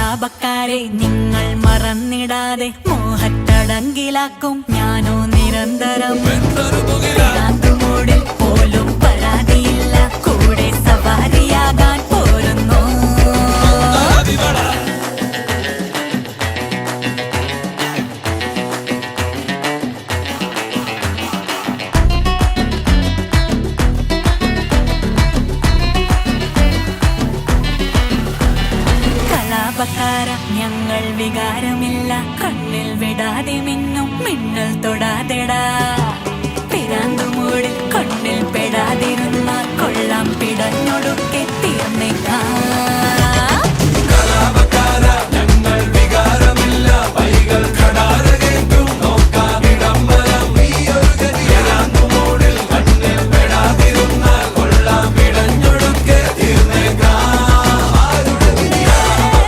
കലാപക്കാരെ നിങ്ങൾ മറന്നിടാതെ മോഹത്തടങ്കിലാക്കും ഞാനോ നിരന്തരം. മൂടിൽ പോലും പരാതിയില്ല, കൂടെ സവാരിയാകാൻ പോരുന്നു. കലാപക്കാര ഞങ്ങൾ വികാരമില്ല, കണ്ണിൽ വിടാതെ മിന്നും മിന്നൽ തൊടാതെടാ. പിരാന്തുമൂടിൽ കണ്ണിൽ പെടാതിരുന്ന കൊള്ളാം പിടഞ്ഞൊടുക്കെ തീർന്നേക്കാം.